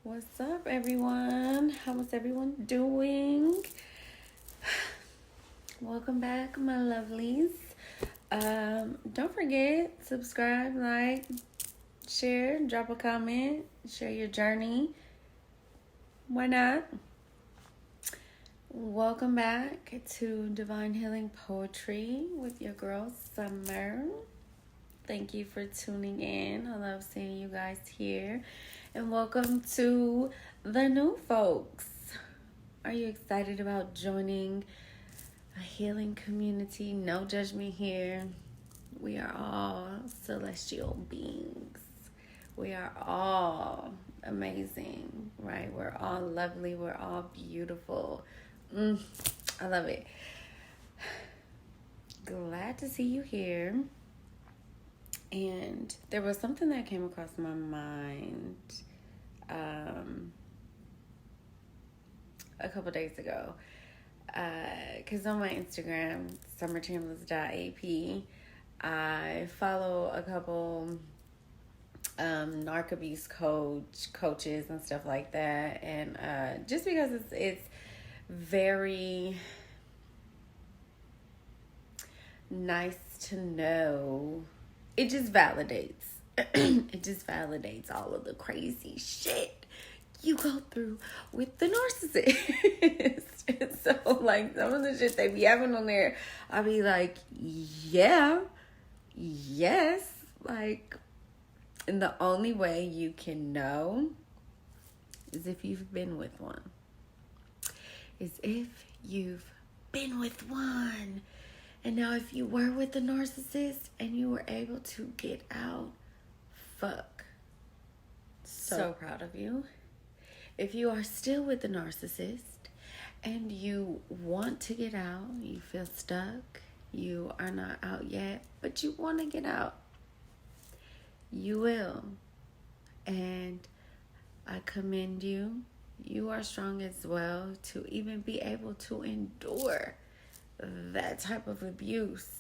What's up, everyone? How is everyone doing? Welcome back, my lovelies. Don't forget, subscribe, like, share, drop a comment, share your journey. Why not? Welcome back to Divine Healing Poetry with your girl, Summer. Thank you for tuning in. I love seeing you guys here. And welcome to the new folks. Are you excited about joining a healing community? No judgment here. We are all celestial beings. We are all amazing, right? We're all lovely. We're all beautiful. I love it. Glad to see you here. And there was something that came across my mind a couple days ago. Because on my Instagram, summerchambliss.ap, I follow a couple narc abuse coaches and stuff like that. And just because it's very nice to know, it just validates. It just validates all of the crazy shit you go through with the narcissist. And so, like, some of the shit they be having on there, I'll be like, yeah, yes. Like, and the only way you can know is if you've been with one. Is if you've been with one. And now if you were with the narcissist and you were able to get out, fuck. So proud of you. If you are still with the narcissist and you want to get out, you feel stuck, you are not out yet, but you want to get out, you will. And I commend you. You are strong as well to even be able to endure that type of abuse.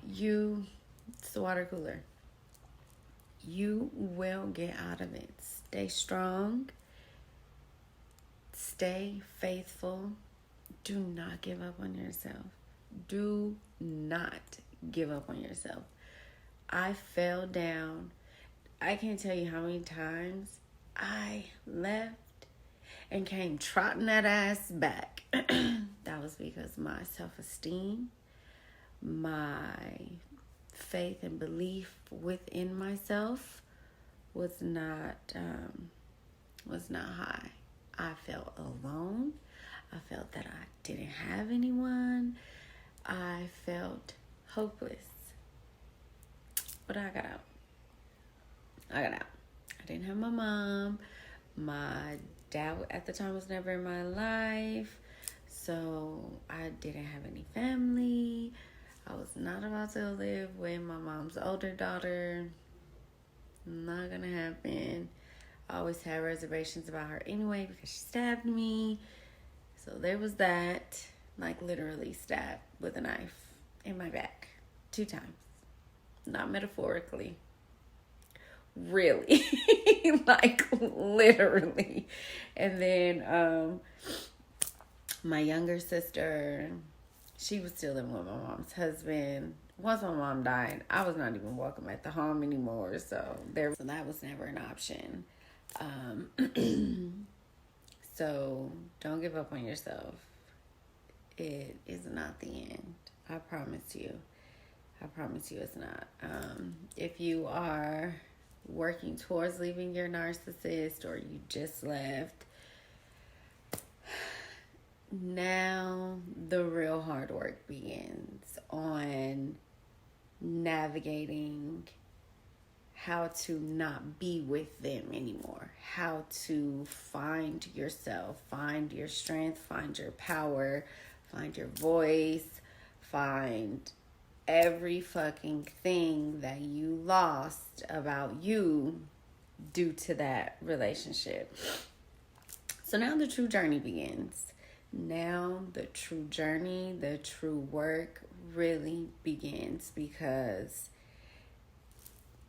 It's the water cooler. You will get out of it. Stay strong. Stay faithful. Do not give up on yourself. Do not give up on yourself. I fell down. I can't tell you how many times I left and came trotting that ass back. That was because my self-esteem, my faith and belief within myself was not high. I felt alone. I felt that I didn't have anyone. I felt hopeless. But I got out. I didn't have my mom. My dad at the time was never in my life. So I didn't have any family. I was not about to live with my mom's older daughter. Not gonna happen. I always had reservations about her anyway because she stabbed me. So there was that. Like literally stabbed with a knife in my back 2 times. Not metaphorically. Really. Like literally. And then my younger sister, she was still living with my mom's husband. Once my mom died, I was not even welcome at the home anymore. So that was never an option. So don't give up on yourself. It is not the end. I promise you. I promise you it's not. If you are working towards leaving your narcissist or you just left, now the real hard work begins on navigating how to not be with them anymore, how to find yourself, find your strength, find your power, find your voice, find every fucking thing that you lost about you due to that relationship. So now the true journey begins. Now the true journey, the true work really begins, because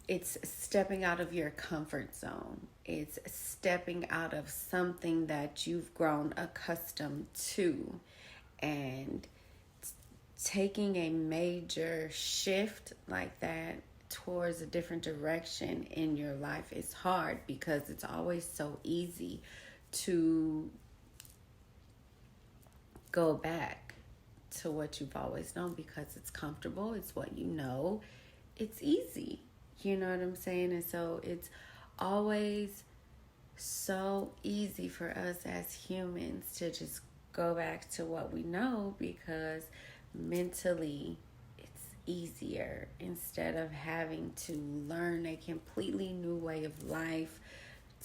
It's stepping out of your comfort zone. It's stepping out of something that you've grown accustomed to, and taking a major shift like that towards a different direction in your life is hard, because it's always so easy to go back to what you've always known, because it's comfortable, it's what you know, it's easy. You know what I'm saying? And so it's always so easy for us as humans to just go back to what we know, because mentally it's easier, instead of having to learn a completely new way of life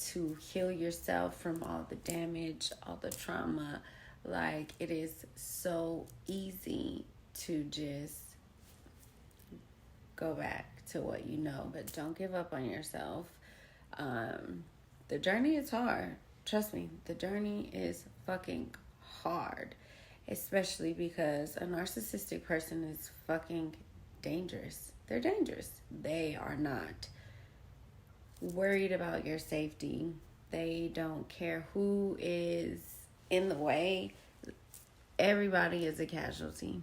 to heal yourself from all the damage, all the trauma. Like, it is so easy to just go back to what you know, but don't give up on yourself. The journey is hard. Trust me, the journey is fucking hard, especially because a narcissistic person is fucking dangerous. They're dangerous. They are not worried about your safety. They don't care who is in the way. Everybody is a casualty.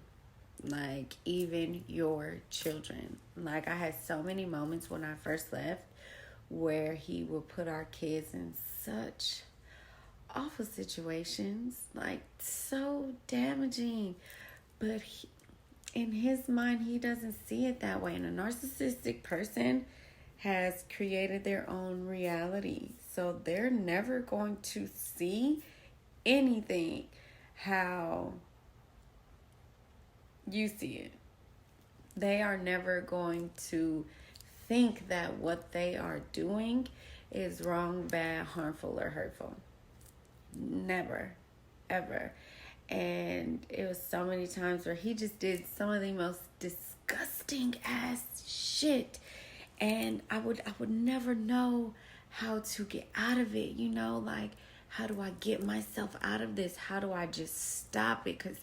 Like, even your children. Like, I had so many moments when I first left where he would put our kids in such awful situations, like so damaging, but in his mind, he doesn't see it that way. And a narcissistic person has created their own reality, so they're never going to see anything how you see it. They are never going to think that what they are doing is wrong, bad, harmful, or hurtful. Never, ever. And it was so many times where he just did some of the most disgusting ass shit, and I would never know how to get out of it, you know, like, how do I get myself out of this? How do I just stop it? Because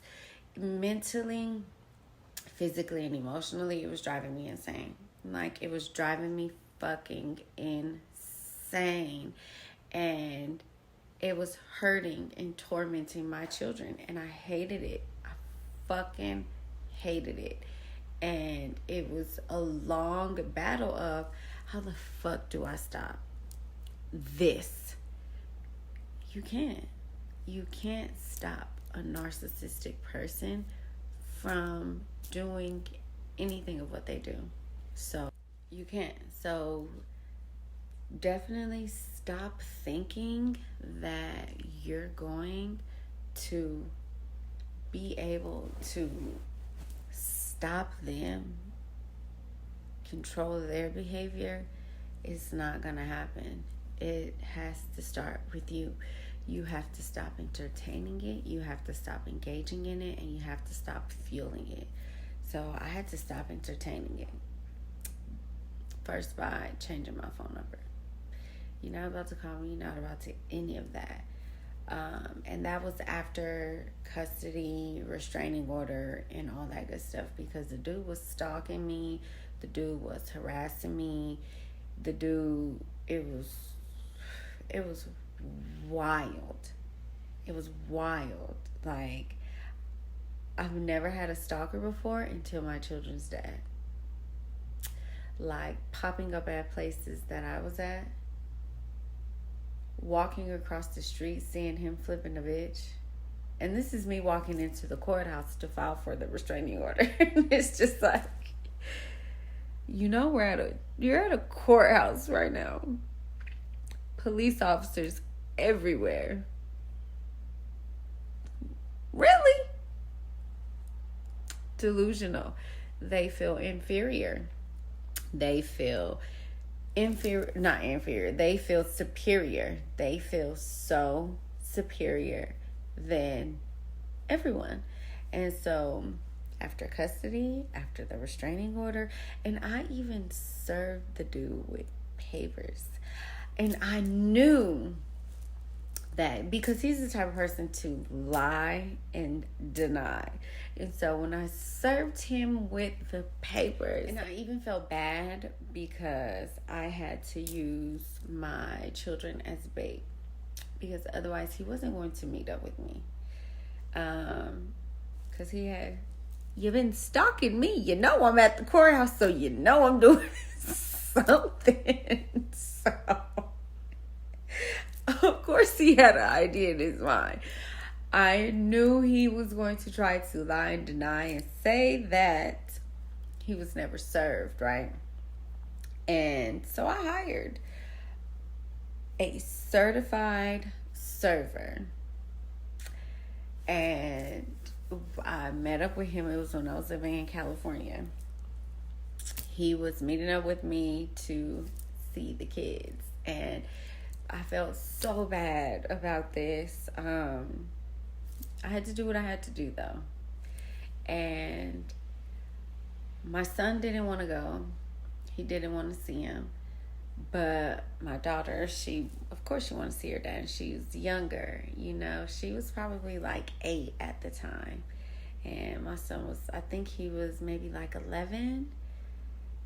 mentally, physically, and emotionally, it was driving me insane. Like, it was driving me fucking insane. And it was hurting and tormenting my children. And I hated it. I fucking hated it. And it was a long battle of, how the fuck do I stop this? You can't. You can't stop a narcissistic person from doing anything of what they do. So you can't. So definitely stop thinking that you're going to be able to stop them, control their behavior. It's not gonna happen. It has to start with you. You have to stop entertaining it. You have to stop engaging in it, and you have to stop fueling it. So I had to stop entertaining it. First, by changing my phone number. You're not about to call me. You're not about to any of that. And that was after custody, restraining order, and all that good stuff, because the dude was stalking me. The dude was harassing me. The dude, it was wild. It was wild. Like, I've never had a stalker before until my children's dad. Like, popping up at places that I was at, walking across the street, seeing him flipping a bitch. And this is me walking into the courthouse to file for the restraining order. It's just like, you know, you're at a courthouse right now. Police officers everywhere. Really? Delusional. They feel inferior. They feel not inferior. They feel superior. They feel so superior than everyone. And so after custody, after the restraining order, and I even served the dude with papers. And I knew that, because he's the type of person to lie and deny. And so when I served him with the papers, and I even felt bad because I had to use my children as bait, because otherwise he wasn't going to meet up with me. Because he had, you've been stalking me. You know I'm at the courthouse, so you know I'm doing something. So, of course, he had an idea in his mind. I knew he was going to try to lie and deny and say that he was never served, right? And so I hired a certified server. And I met up with him. It was when I was living in California. He was meeting up with me to see the kids. And I felt so bad about this. I had to do what I had to do, though. And my son didn't want to go. He didn't want to see him. But my daughter, of course she wanted to see her dad. She's younger, She was probably like 8 at the time. And my son was, I think he was maybe like 11.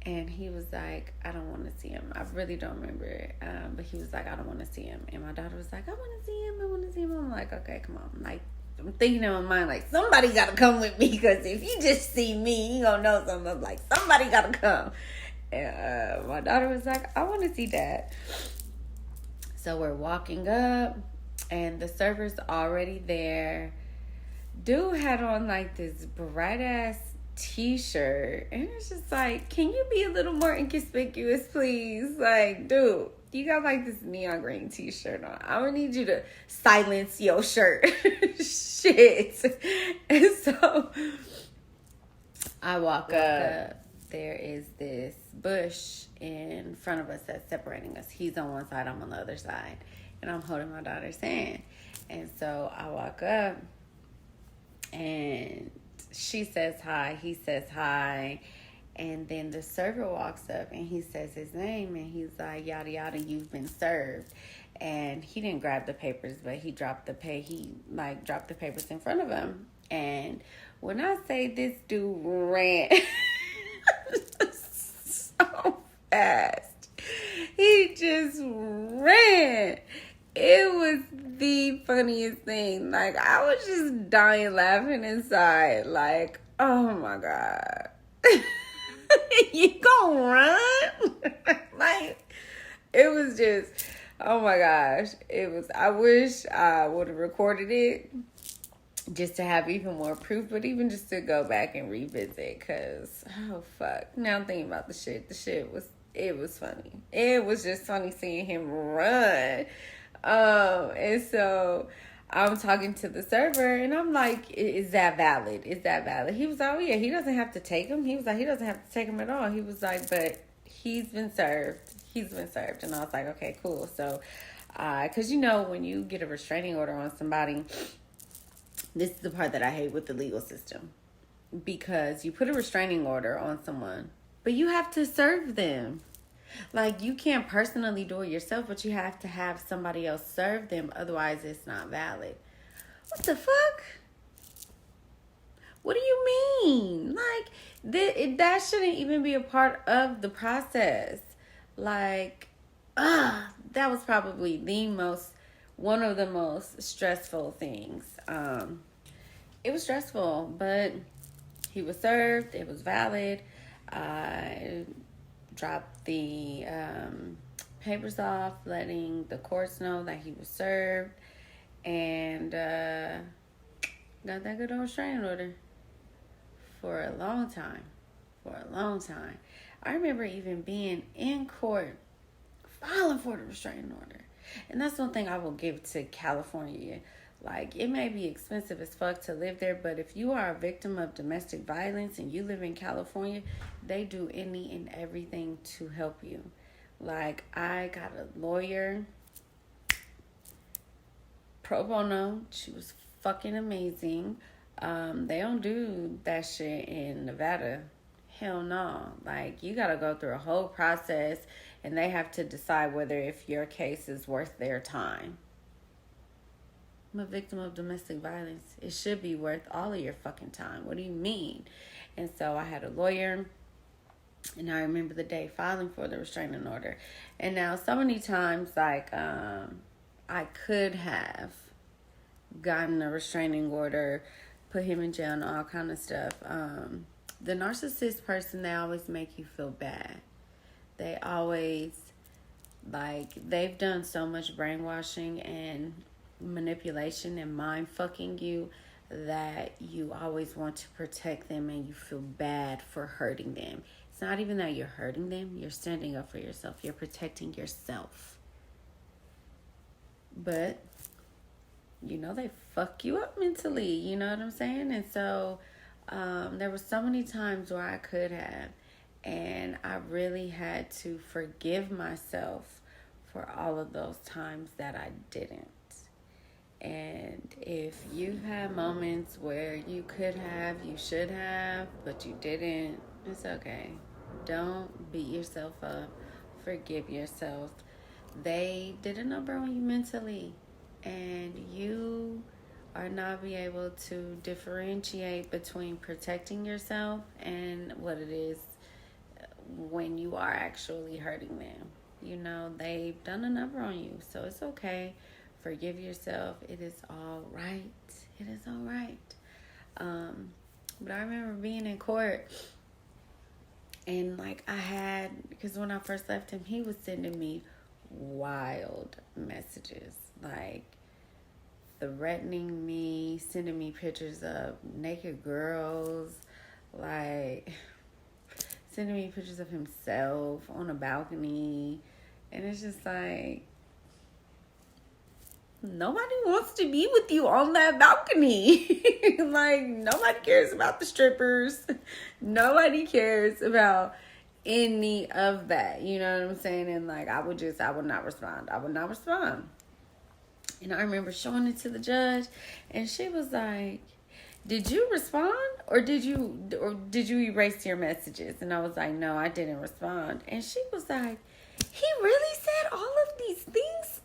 And he was like, I don't want to see him. I really don't remember it. But he was like, I don't want to see him. And my daughter was like, I want to see him. I want to see him. I'm like, okay, come on. Like, I'm thinking in my mind, like, somebody got to come with me. Because if you just see me, you going to know something. I'm like, somebody got to come. And my daughter was like, I want to see Dad. So we're walking up. And the server's already there. Dude had on like this bright ass t-shirt, and it's just like, can you be a little more inconspicuous, please? Like, dude, you got like this neon green t-shirt on. I'm gonna need you to silence your shirt. Shit. And so I walk up. There is this bush in front of us that's separating us. He's on one side, I'm on the other side, and I'm holding my daughter's hand. And so I walk up, and she says hi, he says hi, and then the server walks up and he says his name, and he's like, yada yada, you've been served. And he didn't grab the papers, but he dropped the papers in front of him. And when I say this dude ran so fast, he just ran. It was the funniest thing. Like, I was just dying laughing inside. Like, oh my God. You gonna run? Like, it was just, oh my gosh. I wish I would have recorded it just to have even more proof, but even just to go back and revisit, because, oh fuck. Now I'm thinking about it was funny. It was just funny seeing him run. And so I'm talking to the server, and I'm like, is that valid? Is that valid? He was like, oh yeah, he doesn't have to take him. He was like, he doesn't have to take him at all. He was like, but he's been served. He's been served. And I was like, okay, cool. So, cause when you get a restraining order on somebody, this is the part that I hate with the legal system, because you put a restraining order on someone, but you have to serve them. Like, you can't personally do it yourself, but you have to have somebody else serve them. Otherwise, it's not valid. What the fuck? What do you mean? Like, that shouldn't even be a part of the process. Like, that was probably one of the most stressful things. It was stressful, but he was served. It was valid. I dropped the papers off, letting the courts know that he was served, and got that good old restraining order for a long time. I remember even being in court filing for the restraining order. And that's one thing I will give to California. Like, it may be expensive as fuck to live there, but if you are a victim of domestic violence and you live in California, they do any and everything to help you. Like, I got a lawyer, pro bono. She was fucking amazing. They don't do that shit in Nevada. Hell no. Like, you gotta go through a whole process, and they have to decide whether if your case is worth their time. I'm a victim of domestic violence. It should be worth all of your fucking time. What do you mean? And so I had a lawyer, and I remember the day filing for the restraining order. And now so many times, like, I could have gotten a restraining order, put him in jail and all kind of stuff. The narcissist person, they always make you feel bad. They always, like, they've done so much brainwashing and manipulation and mind fucking you that you always want to protect them and you feel bad for hurting them. It's not even that you're hurting them, you're standing up for yourself, you're protecting yourself. But they fuck you up mentally, you know what I'm saying? And so there were so many times where I could have, and I really had to forgive myself for all of those times that I didn't. And if you had moments where you could have, you should have, but you didn't, it's okay. Don't beat yourself up. Forgive yourself. They did a number on you mentally, and you are not be able to differentiate between protecting yourself and what it is when you are actually hurting them. They've done a number on you, so it's okay. Forgive yourself. It is all right. It is all right. But I remember being in court, and because when I first left him, he was sending me wild messages, like threatening me, sending me pictures of naked girls, like sending me pictures of himself on a balcony. And it's just like, nobody wants to be with you on that balcony. Like, nobody cares about the strippers. Nobody cares about any of that. You know what I'm saying? And I would not respond. I would not respond. And I remember showing it to the judge, and she was like, "Did you respond, or did you erase your messages?" And I was like, "No, I didn't respond." And she was like, "He really said all of these things?"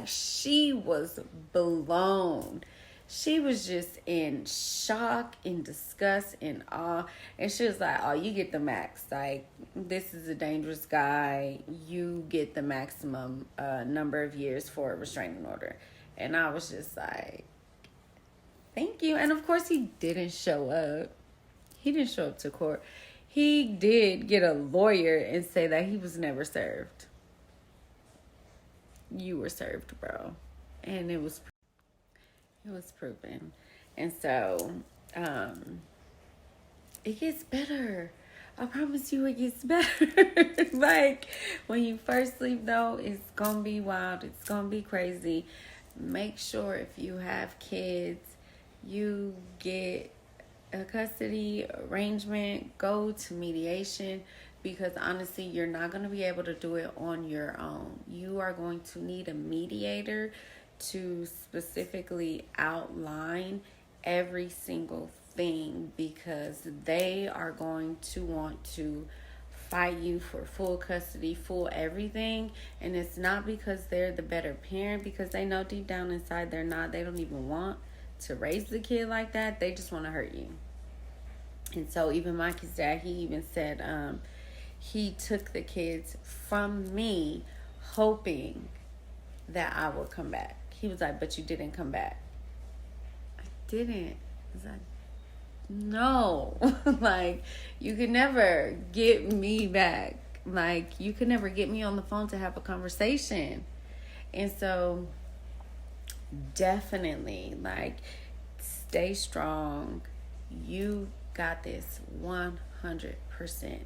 She was blown. She was just in shock, in disgust, in awe. And she was like, "Oh, you get the max. Like, this is a dangerous guy. You get the maximum number of years for a restraining order." And I was just like, "Thank you." And of course, he didn't show up. He didn't show up to court. He did get a lawyer and say that he was never served. You were served, bro. And it was proven. And so, it gets better. I promise you it gets better. When you first leave, though, it's gonna be wild. It's gonna be crazy. Make sure if you have kids, you get a custody arrangement, go to mediation, because honestly, you're not going to be able to do it on your own. You are going to need a mediator to specifically outline every single thing, because they are going to want to fight you for full custody, full everything. And it's not because they're the better parent, because they know deep down inside they don't even want to raise the kid like that. They just want to hurt you. And so even my kid's dad, he even said he took the kids from me hoping that I would come back. He was like, "But you didn't come back." I didn't. I was like, no. You could never get me back. You could never get me on the phone to have a conversation. And so definitely, stay strong. You got this 100%.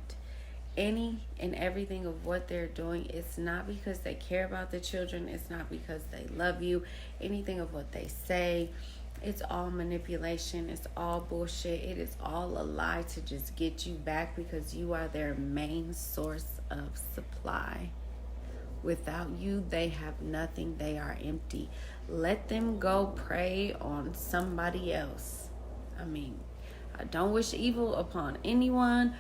Any and everything of what they're doing, it's not because they care about the children. It's not because they love you. Anything of what they say, it's all manipulation. It's all bullshit. It is all a lie to just get you back, because you are their main source of supply. Without you, they have nothing. They are empty. Let them go prey on somebody else. I don't wish evil upon anyone,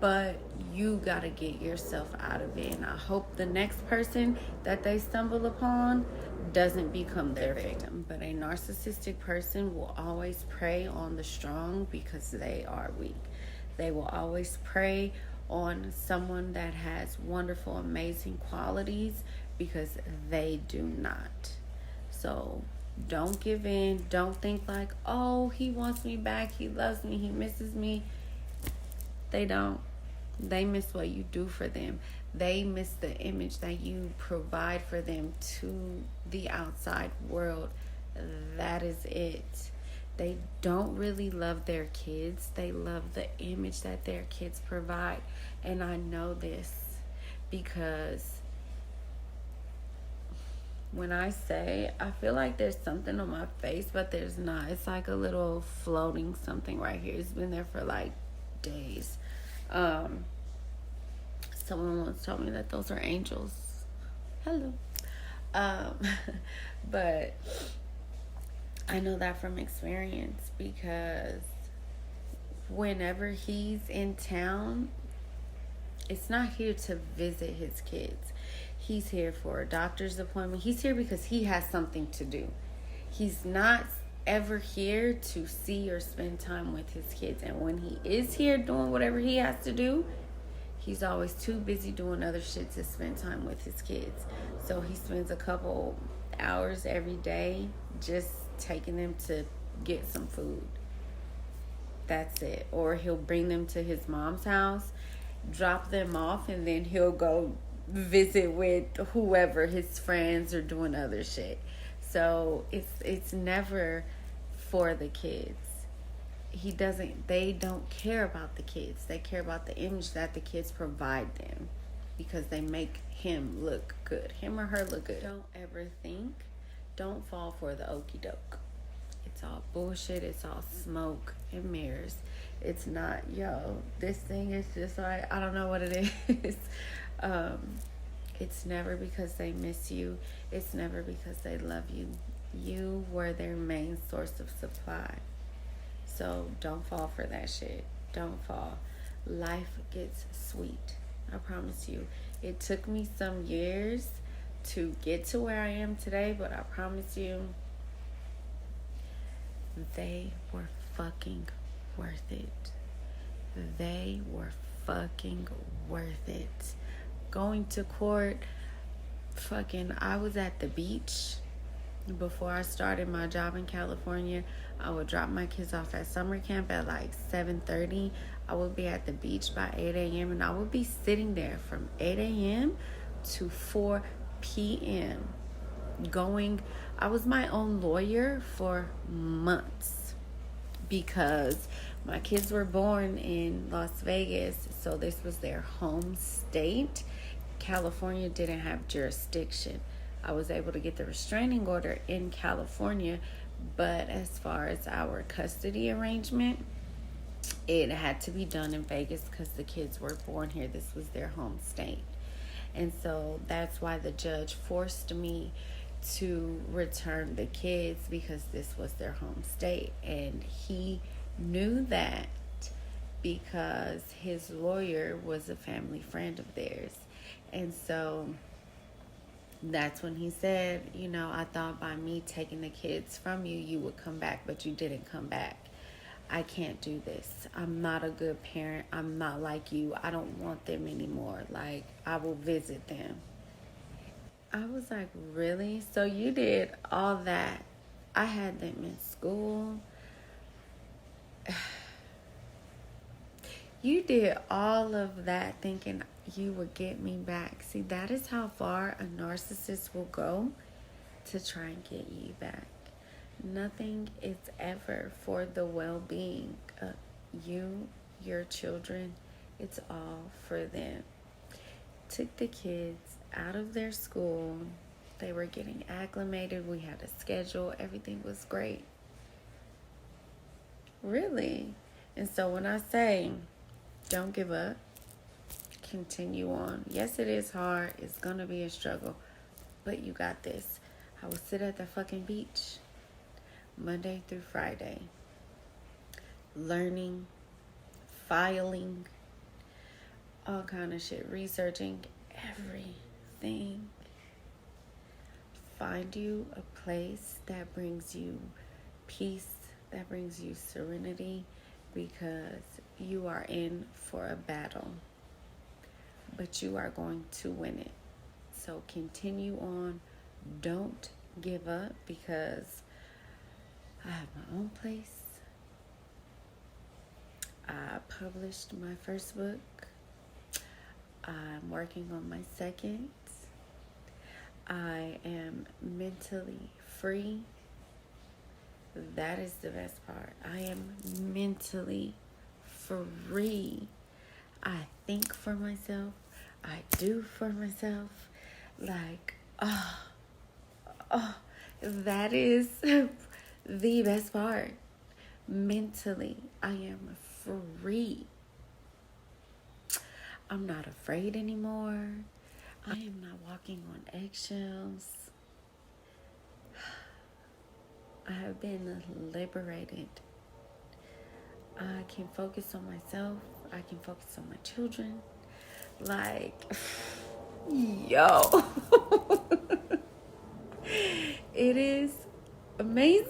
but you gotta get yourself out of it. And I hope the next person that they stumble upon doesn't become their victim. But a narcissistic person will always prey on the strong because they are weak. They will always prey on someone that has wonderful, amazing qualities because they do not. So don't give in. Don't think like, oh, he wants me back. He loves me. He misses me. They don't. They miss what you do for them. They miss the image that you provide for them to the outside world. That is it. They don't really love their kids. They love the image that their kids provide. And I know this because when I say, I feel like there's something on my face, but there's not. It's like a little floating something right here. It's been there for like days. Someone once told me that those are angels. Hello. But I know that from experience because whenever he's in town, it's not here to visit his kids. He's here for a doctor's appointment. He's here because he has something to do. He's not ever here to see or spend time with his kids. And when he is here doing whatever he has to do, he's always too busy doing other shit to spend time with his kids. So he spends a couple hours every day just taking them to get some food. That's it. Or he'll bring them to his mom's house, drop them off, and then he'll go visit with whoever his friends are doing other shit. So it's never for the kids. They don't care about the kids. They care about the image that the kids provide them because they make him look good. Him or her look good. Don't fall for the okie doke. It's all bullshit. It's all smoke and mirrors. It's not, this thing is just like, I don't know what it is. It's never because they miss you. It's never because they love you. You were their main source of supply. So don't fall for that shit. Don't fall. Life gets sweet. I promise you. It took me some years to get to where I am today, but I promise you, they were fucking worth it. They were fucking worth it. Going to court, I was at the beach. Before I started my job in California, I would drop my kids off at summer camp at like 7:30. I would be at the beach by 8 a.m. and I would be sitting there from 8 a.m. to 4 p.m. I was my own lawyer for months because my kids were born in Las Vegas, so this was their home state. California didn't have jurisdiction. I was able to get the restraining order in California, but as far as our custody arrangement, it had to be done in Vegas because the kids were born here. This was their home state. And so that's why the judge forced me to return the kids because this was their home state. And he knew that because his lawyer was a family friend of theirs. And so that's when he said, I thought by me taking the kids from you, you would come back, but you didn't come back. I can't do this. I'm not a good parent. I'm not like you. I don't want them anymore. Like, I will visit them. I was like, really? So you did all that. I had them in school. You did all of that thinking you would get me back. See, that is how far a narcissist will go to try and get you back. Nothing is ever for the well-being of you, your children. It's all for them. Took the kids out of their school. They were getting acclimated. We had a schedule. Everything was great. Really. And so when I say, don't give up, continue on. Yes, it is hard. It's going to be a struggle. But you got this. I would sit at the fucking beach Monday through Friday, learning, filing, all kind of shit, researching everything, find you a place that brings you peace, that brings you serenity, because you are in for a battle, but you are going to win it. So continue on. Don't give up, because I have my own place. I published my first book. I'm working on my second. I am mentally free. That is the best part. I am mentally free. I think for myself. I do for myself. Like, that is the best part. Mentally, I am free. I'm not afraid anymore. I am not walking on eggshells. I have been liberated. I can focus on myself. I can focus on my children. Like, yo. It is amazing.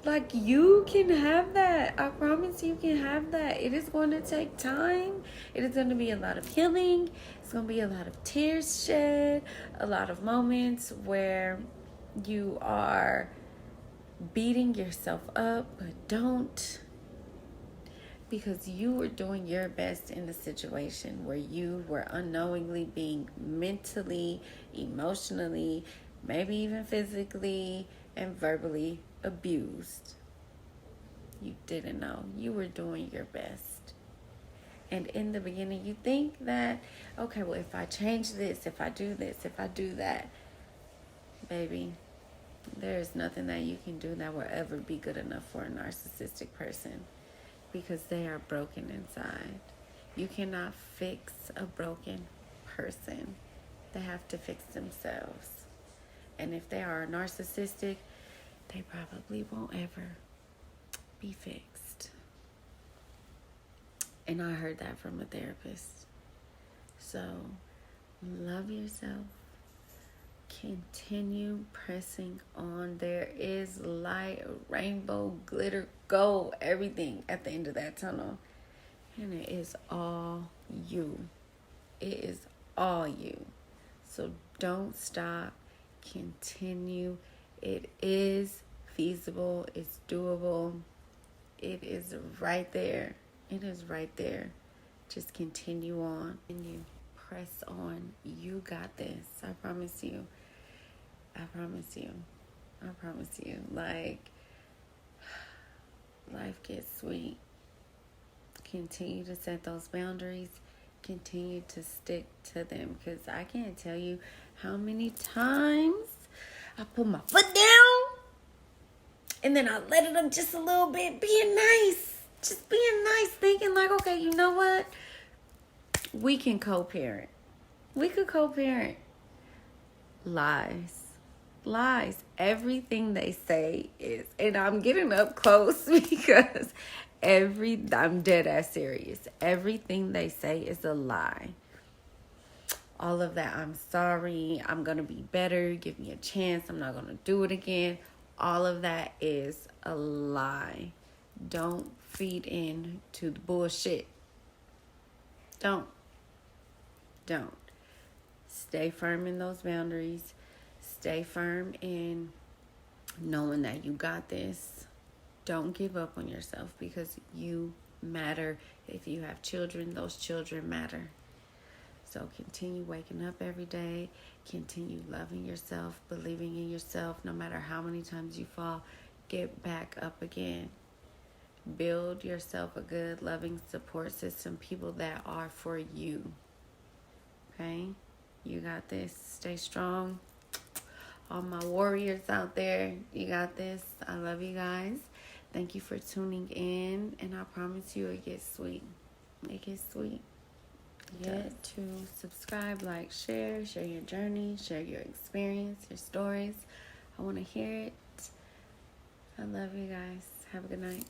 Like, you can have that. I promise you can have that. It is going to take time. It is going to be a lot of healing. It's going to be a lot of tears shed. A lot of moments where you are beating yourself up, but don't. Because you were doing your best in the situation where you were unknowingly being mentally, emotionally, maybe even physically and verbally abused. You didn't know. You were doing your best. And in the beginning, you think that, okay, well, if I change this, if I do this, if I do that, baby, there's nothing that you can do that will ever be good enough for a narcissistic person, because they are broken inside. You cannot fix a broken person. They have to fix themselves. And if they are narcissistic, they probably won't ever be fixed. And I heard that from a therapist. So, love yourself. Continue pressing on. There is light, rainbow, glitter, gold, everything at the end of that tunnel. And it is all you. It is all you. So don't stop. Continue. It is feasible. It's doable. It is right there. It is right there. Just continue on. And you press on. You got this. I promise you. I promise you. I promise you. Like, life gets sweet. Continue to set those boundaries. Continue to stick to them. Because I can't tell you how many times I put my foot down and then I let it up just a little bit, being nice. Just being nice, thinking like, okay, you know what? We can co-parent. We could co-parent. Lies. Everything they say is, and I'm getting up close because I'm dead ass serious. Everything they say is a lie. All of that, I'm sorry, I'm going to be better, give me a chance, I'm not going to do it again. All of that is a lie. Don't feed in to the bullshit. Don't. Stay firm in those boundaries. Stay firm in knowing that you got this. Don't give up on yourself, because you matter. If you have children, those children matter. So continue waking up every day. Continue loving yourself, believing in yourself. No matter how many times you fall, get back up again. Build yourself a good, loving support system. People that are for you. Okay? You got this. Stay strong. All my warriors out there, you got this. I love you guys. Thank you for tuning in. And I promise you it gets sweet. It gets sweet. Get to subscribe, like, share your journey, share your experience, your stories. I want to hear it. I love you guys. Have a good night.